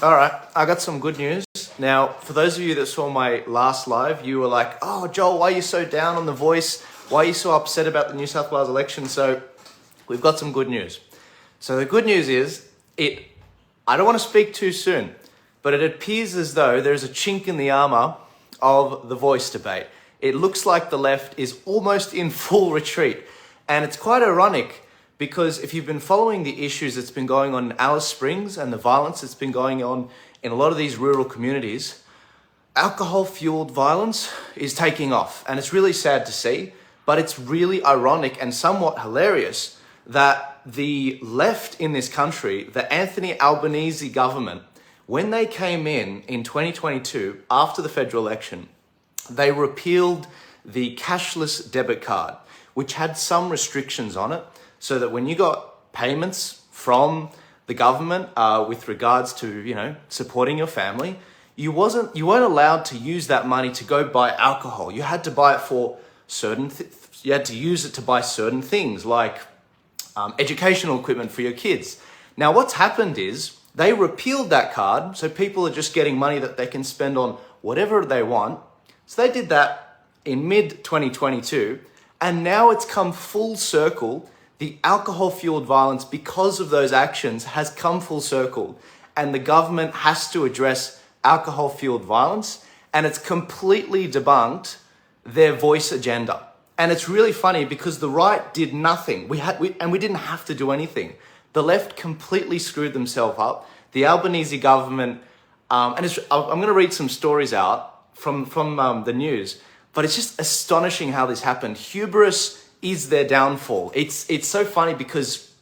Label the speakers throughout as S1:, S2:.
S1: All right, I got some good news. Now, for those of you that saw my last live, you were like, oh, Joel, why are you so down on The Voice? Why are you so upset about the New South Wales election? So we've got some good news. So the good news is, I don't want to speak too soon, but it appears as though there's a chink in the armor of The Voice debate. It looks like the left is almost in full retreat. And it's quite ironic because if you've been following the issues that's been going on in Alice Springs and the violence that's been going on in a lot of these rural communities, alcohol-fueled violence is taking off. And it's really sad to see, but it's really ironic and somewhat hilarious that the left in this country, the Anthony Albanese government, when they came in 2022, after the federal election, they repealed the cashless debit card, which had some restrictions on it, so that when you got payments from the government with regards to, supporting your family, you weren't allowed to use that money to go buy alcohol. You had to buy it for you had to use it to buy certain things like educational equipment for your kids. Now, what's happened is they repealed that card, so people are just getting money that they can spend on whatever they want. So they did that in mid-2022, and now it's come full circle. The alcohol-fueled violence, because of those actions, has come full circle, and the government has to address alcohol-fueled violence, and it's completely debunked their Voice agenda. And it's really funny because the right did nothing. We didn't have to do anything. The left completely screwed themselves up. The Albanese government, I'm going to read some stories out from the news, but it's just astonishing how this happened. Hubris is their downfall. It's so funny because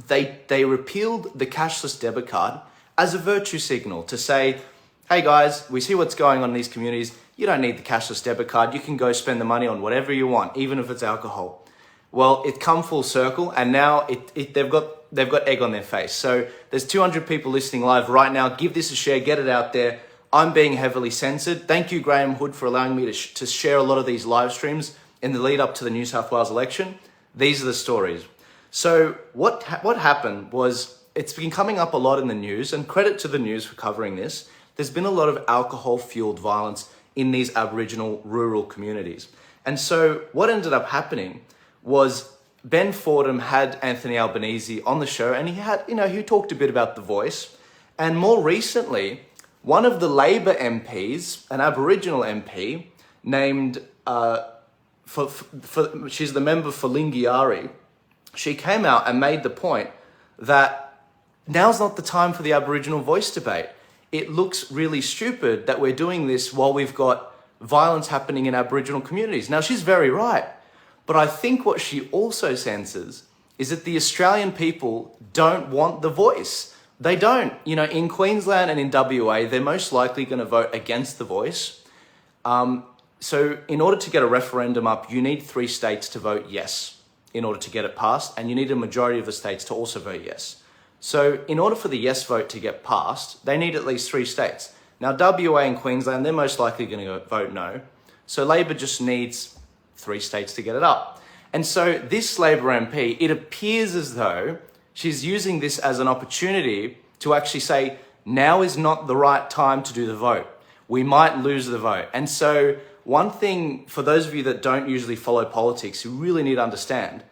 S1: they repealed the cashless debit card as a virtue signal to say, hey guys, we see what's going on in these communities. You don't need the cashless debit card. You can go spend the money on whatever you want, even if it's alcohol. Well, it come full circle, and now they've got egg on their face. So there's 200 people listening live right now. Give this a share, get it out there. I'm being heavily censored. Thank you, Graham Hood, for allowing me to share a lot of these live streams in the lead up to the New South Wales election. These are the stories. So what happened was, it's been coming up a lot in the news, and credit to the news for covering this. There's been a lot of alcohol-fueled violence in these Aboriginal rural communities. And so what ended up happening was Ben Fordham had Anthony Albanese on the show, and he talked a bit about The Voice. And more recently, one of the Labor MPs, an Aboriginal MP named, she's the member for Lingiari, she came out and made the point that now's not the time for the Aboriginal voice debate. It looks really stupid that we're doing this while we've got violence happening in Aboriginal communities. Now, she's very right. But I think what she also senses is that the Australian people don't want The Voice. They don't. In Queensland and in WA, they're most likely going to vote against The Voice. So in order to get a referendum up, you need 3 states to vote yes in order to get it passed, and you need a majority of the states to also vote yes. So in order for the yes vote to get passed, they need at least 3 states. Now, WA and Queensland, they're most likely going to vote no. So Labor just needs 3 states to get it up. And so this Labor MP, it appears as though she's using this as an opportunity to actually say, now is not the right time to do the vote. We might lose the vote. And so one thing, for those of you that don't usually follow politics, you really need to understand,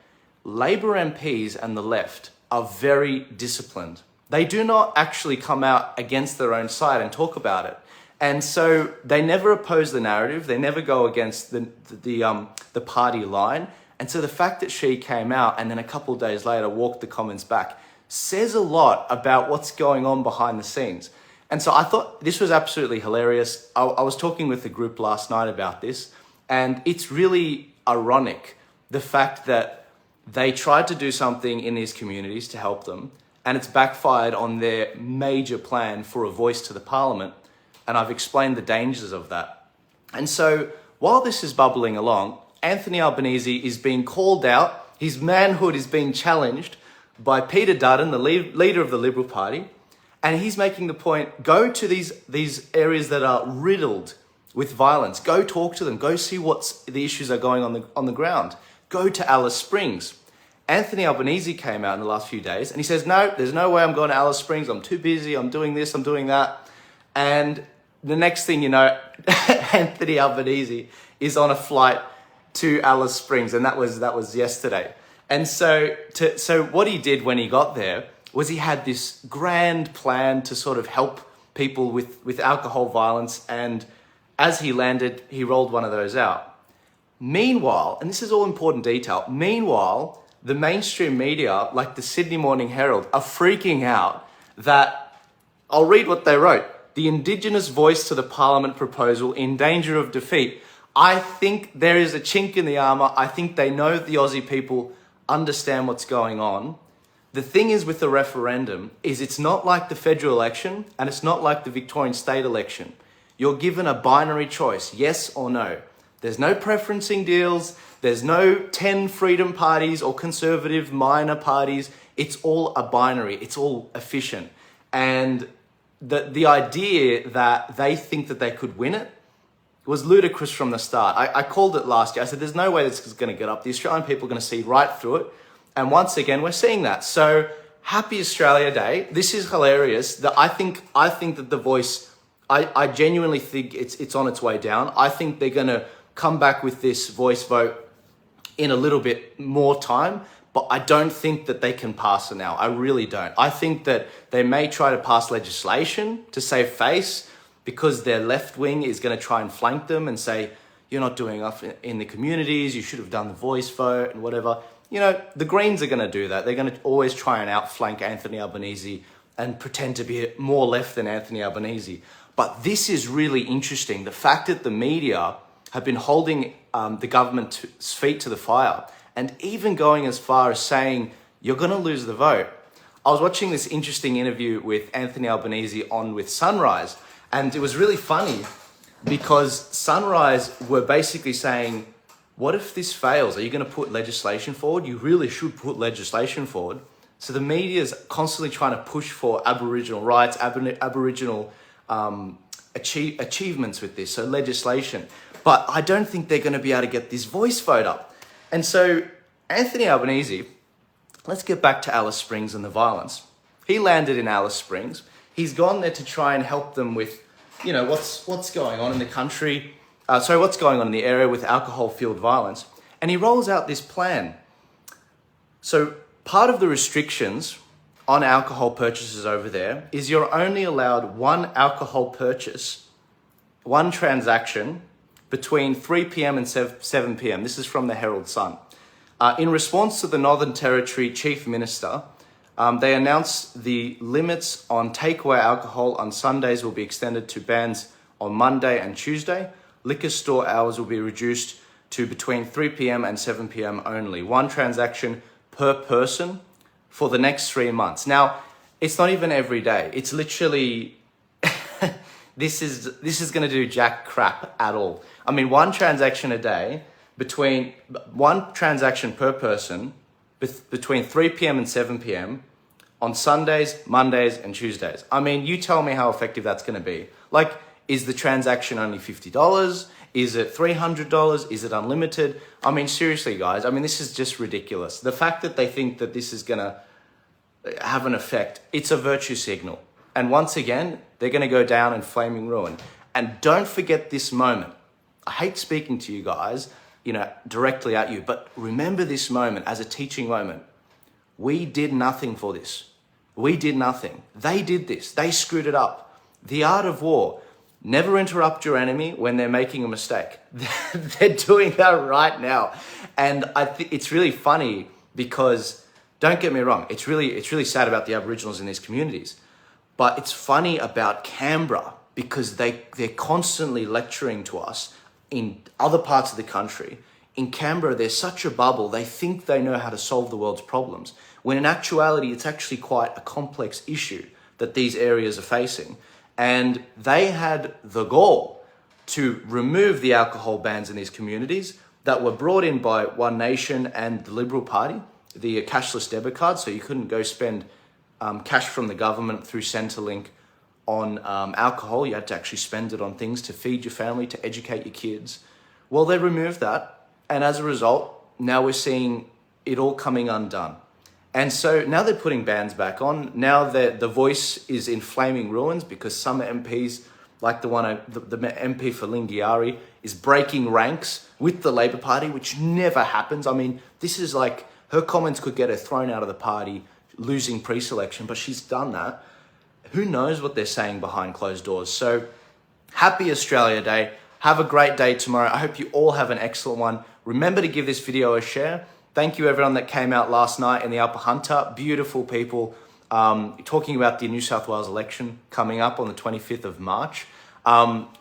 S1: Labor MPs and the left are very disciplined. They do not actually come out against their own side and talk about it. And so they never oppose the narrative. They never go against the party line. And so the fact that she came out and then a couple of days later walked the comments back says a lot about what's going on behind the scenes. And so I thought this was absolutely hilarious. I was talking with the group last night about this, and it's really ironic, the fact that they tried to do something in these communities to help them, and it's backfired on their major plan for a voice to the parliament. And I've explained the dangers of that. And so while this is bubbling along, Anthony Albanese is being called out. His manhood is being challenged by Peter Dutton, the leader of the Liberal Party. And he's making the point, go to these areas that are riddled with violence. Go talk to them. Go see what the issues are going on the ground. Go to Alice Springs. Anthony Albanese came out in the last few days and he says, no, there's no way I'm going to Alice Springs. I'm too busy. I'm doing this, I'm doing that. And the next thing you know, Anthony Albanese is on a flight to Alice Springs, and that was yesterday. And so what he did when he got there was he had this grand plan to sort of help people with alcohol violence, and as he landed, he rolled one of those out. Meanwhile, and this is all important detail, meanwhile, the mainstream media, like the Sydney Morning Herald, are freaking out that, I'll read what they wrote, the Indigenous voice to the Parliament proposal in danger of defeat. I think there is a chink in the armour. I think they know the Aussie people understand what's going on. The thing is with the referendum is it's not like the federal election and it's not like the Victorian state election. You're given a binary choice, yes or no. There's no preferencing deals. There's no 10 freedom parties or conservative minor parties. It's all a binary. It's all efficient. And the idea that they think that they could win it was ludicrous from the start. I called it last year. I said, there's no way this is going to get up. The Australian people are going to see right through it. And once again, we're seeing that. So happy Australia Day. This is hilarious. I think that The Voice, I genuinely think it's on its way down. I think they're going to come back with this Voice vote in a little bit more time, but I don't think that they can pass it now. I really don't. I think that they may try to pass legislation to save face because their left wing is going to try and flank them and say, you're not doing enough in the communities, you should have done the Voice vote and whatever. You know, the Greens are going to do that. They're going to always try and outflank Anthony Albanese and pretend to be more left than Anthony Albanese. But this is really interesting. The fact that the media have been holding the government's feet to the fire and even going as far as saying, you're going to lose the vote. I was watching this interesting interview with Anthony Albanese on with Sunrise, and it was really funny because Sunrise were basically saying, what if this fails? Are you going to put legislation forward? You really should put legislation forward. So the media is constantly trying to push for Aboriginal rights, Aboriginal achievements with this, so legislation. But I don't think they're going to be able to get this Voice vote up. And so Anthony Albanese, let's get back to Alice Springs and the violence. He landed in Alice Springs. He's gone there to try and help them with, you know, what's going on in the country. What's going on in the area with alcohol-fueled violence. And he rolls out this plan. So part of the restrictions on alcohol purchases over there is you're only allowed one alcohol purchase, one transaction between 3 p.m. and 7 p.m. This is from the Herald Sun. In response to the Northern Territory Chief Minister, they announced the limits on takeaway alcohol on Sundays will be extended to bans on Monday and Tuesday. Liquor store hours will be reduced to between 3 p.m. and 7 p.m. only. One transaction per person for the next 3 months. Now, it's not even every day. It's literally, this is going to do jack crap at all. I mean, one transaction a day, one transaction per person between 3 p.m. and 7 p.m. on Sundays, Mondays, and Tuesdays. I mean, you tell me how effective that's going to be. Like, is the transaction only $50? Is it $300? Is it unlimited? I mean, seriously, guys, I mean, this is just ridiculous. The fact that they think that this is going to have an effect, it's a virtue signal. And once again, they're going to go down in flaming ruin. And don't forget this moment. I hate speaking to you guys, you know, directly at you, but remember this moment as a teaching moment. We did nothing for this. We did nothing. They did this. They screwed it up. The art of war. Never interrupt your enemy when they're making a mistake. They're doing that right now. And I think it's really funny because, don't get me wrong, it's really sad about the Aboriginals in these communities. But it's funny about Canberra because they're constantly lecturing to us in other parts of the country. In Canberra, there's such a bubble. They think they know how to solve the world's problems, when in actuality, it's actually quite a complex issue that these areas are facing. And they had the goal to remove the alcohol bans in these communities that were brought in by One Nation and the Liberal Party, the cashless debit card, so you couldn't go spend cash from the government through Centrelink on alcohol. You had to actually spend it on things to feed your family, to educate your kids. Well, they removed that. And as a result, now we're seeing it all coming undone. And so now they're putting bans back on. Now the voice is in flaming ruins because some MPs, like the MP for Lingiari, is breaking ranks with the Labor Party, which never happens. I mean, this is like, her comments could get her thrown out of the party, losing pre-selection, but she's done that. Who knows what they're saying behind closed doors? So happy Australia Day. Have a great day tomorrow. I hope you all have an excellent one. Remember to give this video a share. Thank you everyone that came out last night in the Upper Hunter. Beautiful people talking about the New South Wales election coming up on the 25th of March.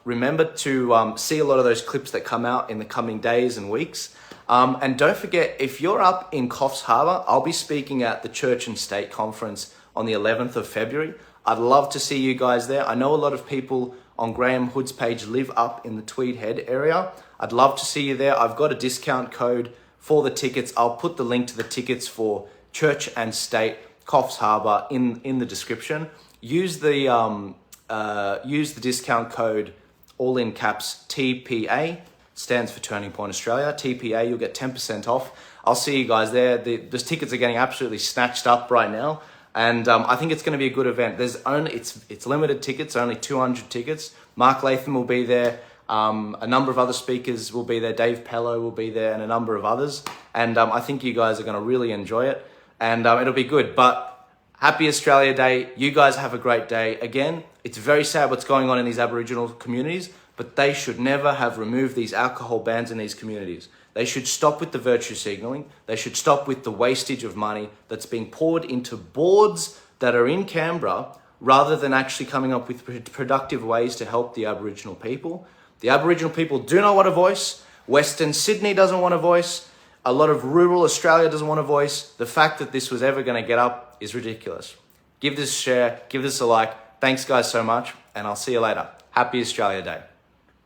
S1: Remember to see a lot of those clips that come out in the coming days and weeks. And don't forget, if you're up in Coffs Harbour, I'll be speaking at the Church and State Conference on the 11th of February. I'd love to see you guys there. I know a lot of people on Graham Hood's page live up in the Tweed Head area. I'd love to see you there. I've got a discount code for the tickets. I'll put the link to the tickets for Church and State Coffs Harbour in the description. Use the discount code, all in caps, TPA, stands for Turning Point Australia. TPA, you'll get 10% off. I'll see you guys there. The tickets are getting absolutely snatched up right now. And I think it's going to be a good event. It's limited tickets, only 200 tickets. Mark Latham will be there. A number of other speakers will be there. Dave Pello will be there and a number of others. And I think you guys are going to really enjoy it. And it'll be good. But happy Australia Day. You guys have a great day. Again, it's very sad what's going on in these Aboriginal communities, but they should never have removed these alcohol bans in these communities. They should stop with the virtue signalling. They should stop with the wastage of money that's being poured into boards that are in Canberra rather than actually coming up with productive ways to help the Aboriginal people. The Aboriginal people do not want a voice. Western Sydney doesn't want a voice. A lot of rural Australia doesn't want a voice. The fact that this was ever going to get up is ridiculous. Give this a share, give this a like. Thanks guys so much, and I'll see you later. Happy Australia Day.